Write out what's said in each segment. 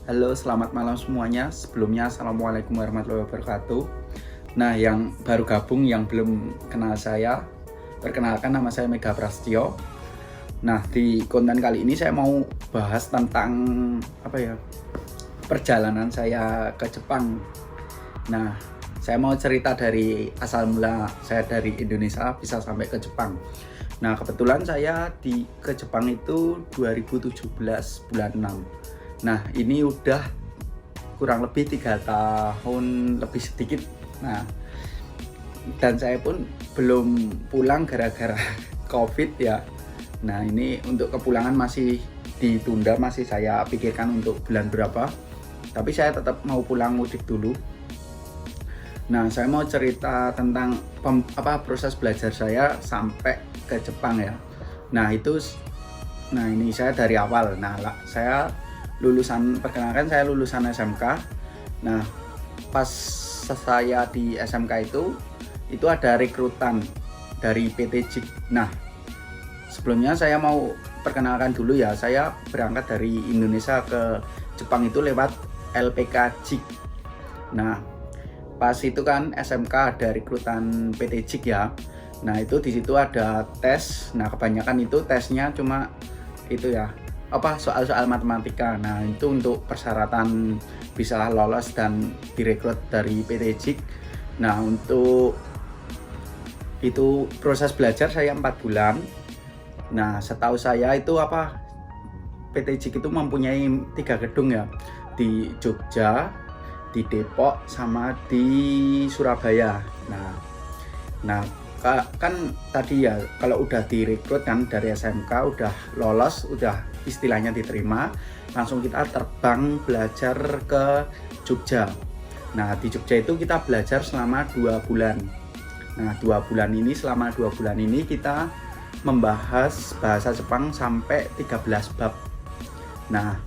Halo, selamat malam semuanya. Sebelumnya, Assalamualaikum warahmatullahi wabarakatuh. Nah, yang baru gabung, yang belum kenal saya, perkenalkan nama saya Mega Prastio. Nah, di konten kali ini saya mau bahas tentang perjalanan saya ke Jepang. Nah, saya mau cerita dari asal mula saya dari Indonesia bisa sampai ke Jepang. Nah, kebetulan saya ke Jepang itu 2017 bulan 6. Nah, ini udah kurang lebih 3 tahun lebih sedikit. Nah, dan saya pun belum pulang gara-gara COVID ya. Nah, ini untuk kepulangan masih ditunda, masih saya pikirkan untuk bulan berapa. Tapi saya tetap mau pulang mudik dulu. Nah, saya mau cerita tentang proses belajar saya sampai ke Jepang ya. Nah, ini saya dari awal. Nah, saya perkenalkan saya lulusan SMK. Nah, pas saya di SMK itu ada rekrutan dari PT JIK. Nah, sebelumnya saya mau perkenalkan dulu ya, saya berangkat dari Indonesia ke Jepang itu lewat LPK JIK. Nah, pas itu kan SMK ada rekrutan PT JIK ya. Nah, itu di situ ada tes. Nah, kebanyakan itu tesnya cuma itu ya, soal-soal matematika. Nah, itu untuk persyaratan bisa lolos dan direkrut dari PT JIK. Nah, untuk itu proses belajar saya 4 bulan. Nah, setahu saya itu PT JIK itu mempunyai 3 gedung ya, di Jogja, di Depok, sama di Surabaya. Nah, kan tadi ya, kalau udah direkrut kan dari SMK, udah lolos, udah istilahnya diterima, langsung kita terbang belajar ke Jogja. Nah, di Jogja itu kita belajar selama 2 bulan. Nah, selama 2 bulan ini kita membahas bahasa Jepang sampai 13 bab. Nah,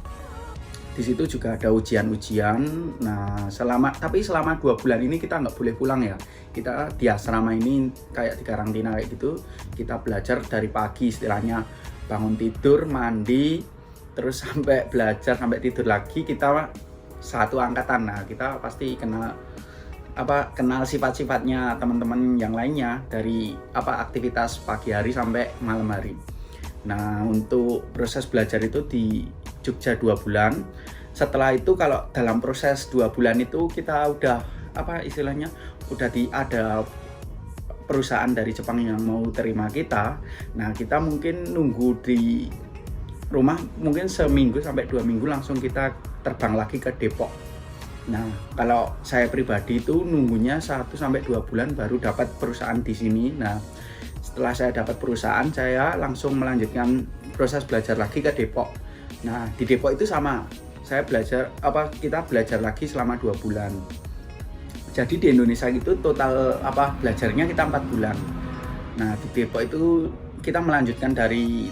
di situ juga ada ujian-ujian. Nah, selama 2 bulan ini kita nggak boleh pulang ya. Kita di asrama ini kayak di karantina kayak gitu. Kita belajar dari pagi, istilahnya bangun tidur, mandi, terus sampai belajar sampai tidur lagi. Kita satu angkatan. Nah, kita pasti kenal sifat-sifatnya teman-teman yang lainnya dari aktivitas pagi hari sampai malam hari. Nah, untuk proses belajar itu di Jogja 2 bulan. Setelah itu kalau dalam proses 2 bulan itu kita udah ada perusahaan dari Jepang yang mau terima kita. Nah, kita mungkin nunggu di rumah mungkin seminggu sampai 2 minggu, langsung kita terbang lagi ke Depok. Nah, kalau saya pribadi itu nunggunya 1 sampai 2 bulan baru dapat perusahaan di sini. Nah, setelah saya dapat perusahaan, saya langsung melanjutkan proses belajar lagi ke Depok. Nah, di Depok itu sama, kita belajar lagi selama 2 bulan. Jadi di Indonesia itu total belajarnya kita 4 bulan. Nah, di Depok itu kita melanjutkan dari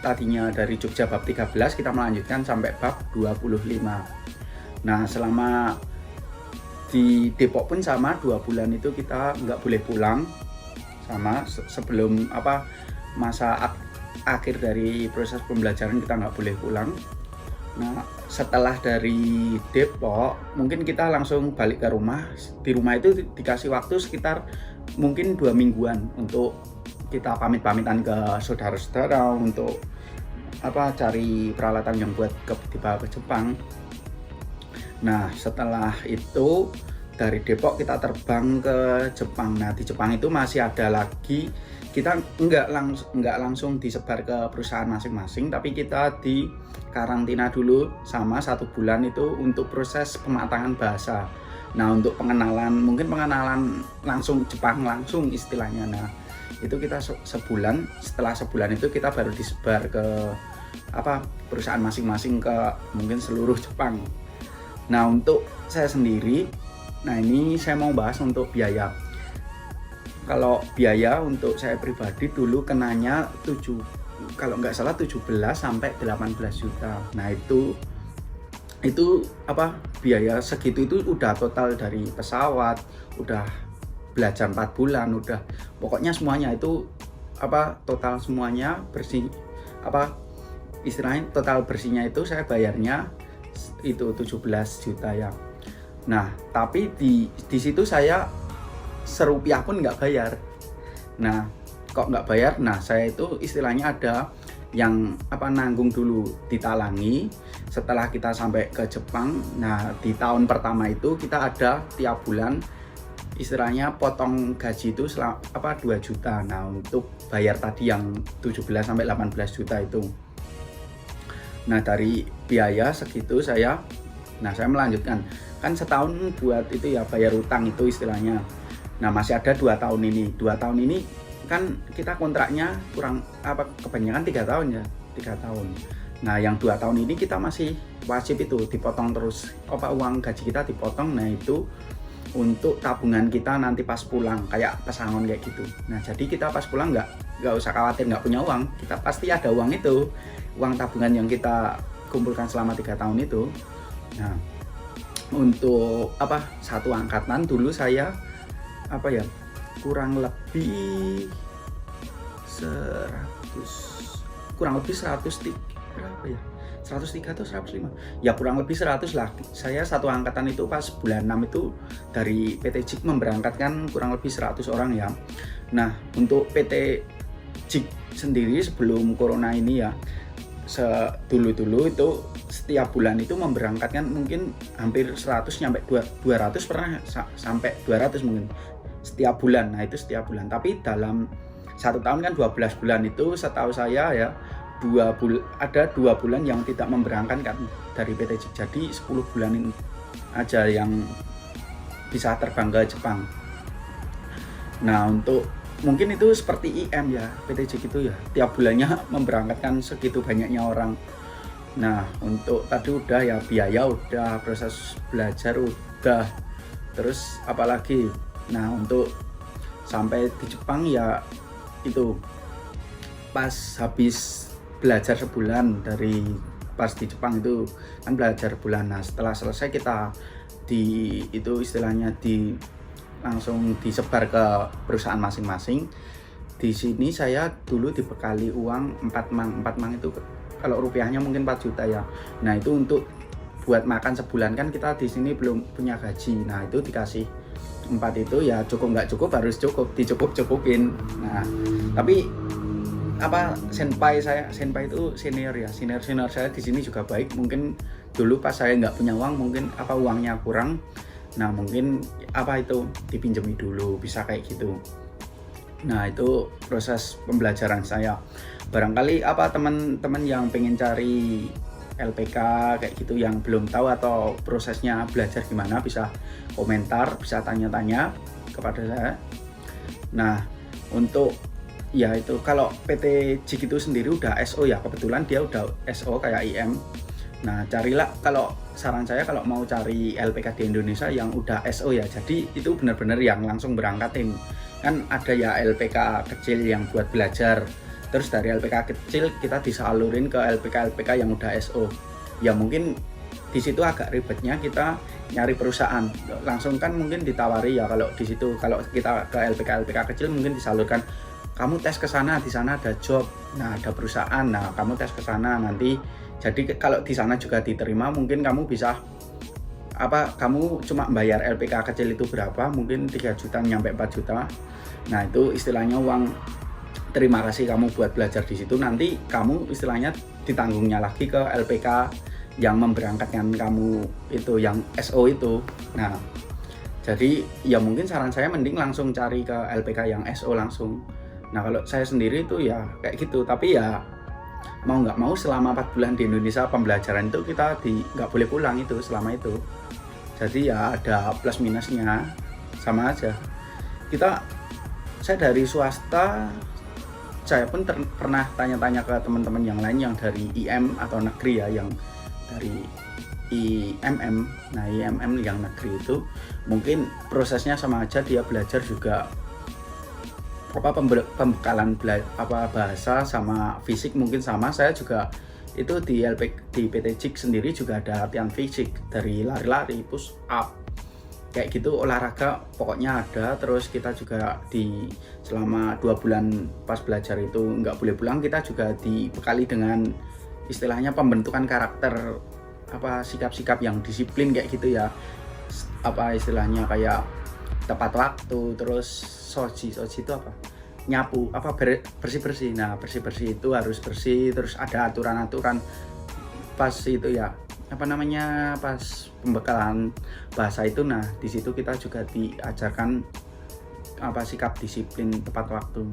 tadinya dari Jogja bab 13, kita melanjutkan sampai bab 25. Nah, selama di Depok pun sama, 2 bulan itu kita nggak boleh pulang, sama sebelum masa akhir dari proses pembelajaran kita nggak boleh pulang. Nah, setelah dari Depok mungkin kita langsung balik ke rumah. Di rumah itu dikasih waktu sekitar mungkin 2 mingguan untuk kita pamit-pamitan ke saudara-saudara untuk cari peralatan yang buat dibawa ke Jepang. Nah, setelah itu dari Depok kita terbang ke Jepang. Nah, di Jepang itu masih ada lagi, kita nggak langsung disebar ke perusahaan masing-masing, tapi kita di karantina dulu sama 1 bulan itu untuk proses pematangan bahasa. Nah, untuk pengenalan langsung Jepang langsung istilahnya. Nah, itu kita sebulan. Setelah sebulan itu kita baru disebar ke perusahaan masing-masing ke mungkin seluruh Jepang. Nah, untuk saya sendiri, ini saya mau bahas untuk biaya. Kalau biaya untuk saya pribadi dulu kenanya kalau nggak salah 17 sampai 18 juta. Nah, itu biaya segitu itu udah total dari pesawat, udah belajar 4 bulan, udah pokoknya semuanya itu total semuanya bersih, istilahnya total bersihnya itu saya bayarnya itu 17 juta ya. Nah, tapi di situ saya serupiah pun nggak bayar. Nah, kok nggak bayar? Nah, saya itu istilahnya ada yang nanggung dulu, ditalangi. Setelah kita sampai ke Jepang, nah di tahun pertama itu kita ada tiap bulan istilahnya potong gaji itu 2 juta. Nah, untuk bayar tadi yang 17 sampai 18 juta itu. Nah, dari biaya segitu saya melanjutkan. Kan setahun buat itu ya bayar utang itu istilahnya. Nah, masih ada 2 tahun ini. 2 tahun ini kan kita kontraknya kebanyakan 3 tahun ya, 3 tahun. Nah, yang 2 tahun ini kita masih wajib itu dipotong terus uang gaji kita dipotong. Nah, itu untuk tabungan kita nanti pas pulang, kayak pesangon kayak gitu. Nah, jadi kita pas pulang nggak usah khawatir nggak punya uang, kita pasti ada uang itu, uang tabungan yang kita kumpulkan selama 3 tahun itu. Nah, untuk satu angkatan dulu saya kurang lebih 103 berapa ya? 103 atau 105? Ya kurang lebih 100 lah. Saya satu angkatan itu pas bulan 6 itu dari PT JIK memberangkatkan kurang lebih 100 orang ya. Nah, untuk PT JIK sendiri sebelum corona ini ya, dulu itu setiap bulan itu memberangkatkan mungkin hampir 100 sampai 200 pernah sampai 200 mungkin setiap bulan. Nah, itu setiap bulan. Tapi dalam 1 tahun kan 12 bulan itu setahu saya ya ada 2 bulan yang tidak memberangkatkan dari PT JIK. Jadi 10 bulan ini aja yang bisa terbang ke Jepang. Nah, untuk mungkin itu seperti IM ya, PT JIK itu ya tiap bulannya memberangkatkan segitu banyaknya orang. Nah, untuk tadi udah ya, biaya udah, proses belajar udah, terus apalagi. Nah, untuk sampai di Jepang ya itu pas habis belajar sebulan dari pas di Jepang itu kan belajar bulan. Nah, setelah selesai kita istilahnya langsung disebar ke perusahaan masing-masing. Di sini saya dulu dibekali uang 4 mang itu kalau rupiahnya mungkin 4 juta ya. Nah, itu untuk buat makan sebulan, kan kita di sini belum punya gaji. Nah, itu dikasih 4 itu ya, cukup nggak cukup harus dicukup-cukupin. Nah, tapi senpai itu senior ya, senior saya di sini juga baik. Mungkin dulu pas saya nggak punya uang, mungkin uangnya kurang, nah mungkin itu dipinjemi dulu, bisa kayak gitu. Nah, itu proses pembelajaran saya. Barangkali teman-teman yang pengen cari LPK kayak gitu yang belum tahu atau prosesnya belajar gimana, bisa komentar, bisa tanya-tanya kepada saya. Nah, untuk ya itu kalau PT JIK itu sendiri udah SO ya, kebetulan dia udah SO kayak IM. Nah, carilah, kalau saran saya kalau mau cari LPK di Indonesia yang udah SO ya, jadi itu benar-benar yang langsung berangkatin. Kan ada ya LPK kecil yang buat belajar, terus dari LPK kecil kita disalurin ke LPK yang udah SO. Ya mungkin di situ agak ribetnya kita nyari perusahaan. Langsung kan mungkin ditawari ya, kalau di situ kalau kita ke LPK kecil mungkin disalurkan, kamu tes ke sana, di sana ada job, nah ada perusahaan, nah kamu tes ke sana nanti. Jadi kalau di sana juga diterima, mungkin kamu bisa kamu cuma bayar LPK kecil itu berapa, mungkin 3 juta nyampe 4 juta. Nah, itu istilahnya uang terima kasih kamu buat belajar di situ. Nanti kamu istilahnya ditanggungnya lagi ke LPK yang memberangkatkan kamu itu, yang SO itu. Nah, jadi ya mungkin saran saya mending langsung cari ke LPK yang SO langsung. Nah, kalau saya sendiri itu ya kayak gitu. Tapi ya mau nggak mau selama 4 bulan di Indonesia pembelajaran itu kita nggak boleh pulang itu selama itu. Jadi ya ada plus minusnya, sama aja. Saya dari swasta, saya pun pernah tanya-tanya ke teman-teman yang lain yang dari IM atau negeri ya, yang dari IMM. Nah, IMM yang negeri itu mungkin prosesnya sama aja, dia belajar juga pembekalan bahasa sama fisik mungkin sama. Saya juga itu di PT JIK sendiri juga ada latihan fisik, dari lari-lari, push up kayak gitu, olahraga pokoknya ada. Terus kita juga selama 2 bulan pas belajar itu nggak boleh pulang, kita juga dibekali dengan istilahnya pembentukan karakter sikap-sikap yang disiplin kayak gitu ya, istilahnya kayak tepat waktu, terus soji itu apa, nyapu bersih-bersih. Nah bersih-bersih itu harus bersih, terus ada aturan-aturan pas itu ya, pas pembekalan bahasa itu. Nah di situ kita juga diajarkan sikap disiplin tepat waktu.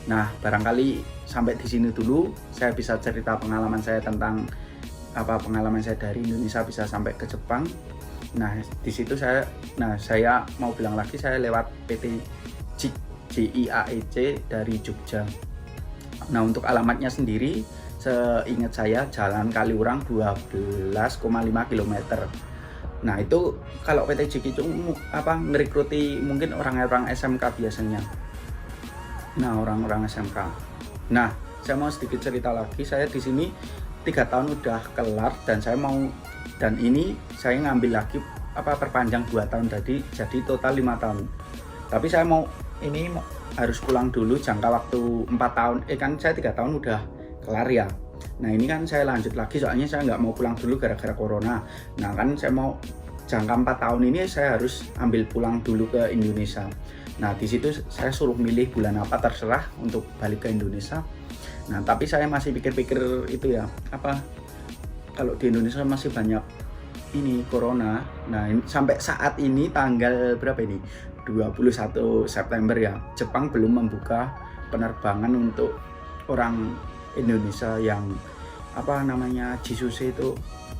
Nah barangkali sampai di sini dulu saya bisa cerita pengalaman saya tentang pengalaman saya dari Indonesia bisa sampai ke Jepang. Nah di situ saya mau bilang lagi, saya lewat PT JIAEC dari Jogja. Nah untuk alamatnya sendiri seingat saya Jalan Kaliurang 12,5 km. Nah itu kalau PT JIAEC itu ngerekruti mungkin orang-orang SMK biasanya. Nah orang-orang SMK. Nah saya mau sedikit cerita lagi, saya di sini 3 tahun udah kelar dan ini saya ngambil lagi perpanjang 2 tahun jadi total 5 tahun. Tapi saya harus pulang dulu jangka waktu 4 tahun. Kan saya 3 tahun udah kelar ya. Nah ini kan saya lanjut lagi soalnya saya nggak mau pulang dulu gara-gara corona. Nah kan saya mau jangka 4 tahun ini saya harus ambil pulang dulu ke Indonesia. Nah di situ saya suruh milih bulan apa, terserah untuk balik ke Indonesia. Nah tapi saya masih pikir-pikir itu ya, kalau di Indonesia masih banyak ini corona. Nah sampai saat ini tanggal berapa ini, 21 September ya, Jepang belum membuka penerbangan untuk orang Indonesia yang Jisuse itu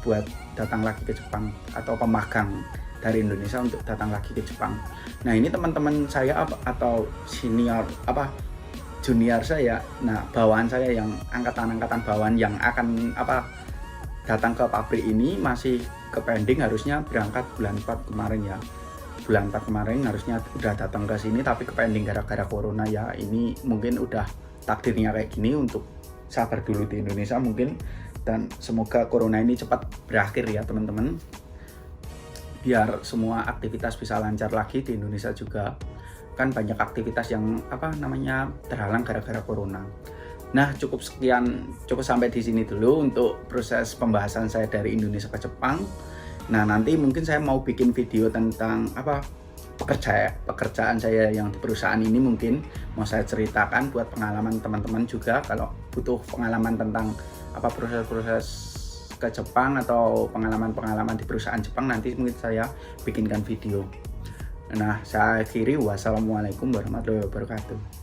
buat datang lagi ke Jepang, atau pemagang dari Indonesia untuk datang lagi ke Jepang. Nah ini teman-teman saya atau junior saya, nah bawahan saya yang angkatan bawahan yang akan datang ke pabrik ini masih ke pending, harusnya berangkat bulan 4 kemarin ya. Bulan 4 kemarin harusnya udah datang ke sini tapi ke pending gara-gara corona ya. Ini mungkin udah takdirnya kayak gini, untuk sabar dulu di Indonesia mungkin, dan semoga corona ini cepat berakhir ya teman-teman, biar semua aktivitas bisa lancar lagi di Indonesia juga. Kan banyak aktivitas yang terhalang gara-gara corona. Nah cukup sampai di sini dulu untuk proses pembahasan saya dari Indonesia ke Jepang. Nah nanti mungkin saya mau bikin video tentang pekerjaan saya yang di perusahaan ini, mungkin mau saya ceritakan buat pengalaman teman-teman juga. Kalau butuh pengalaman tentang proses-proses ke Jepang atau pengalaman di perusahaan Jepang, nanti mungkin saya bikinkan video. Nah saya akhiri, wassalamualaikum warahmatullahi wabarakatuh.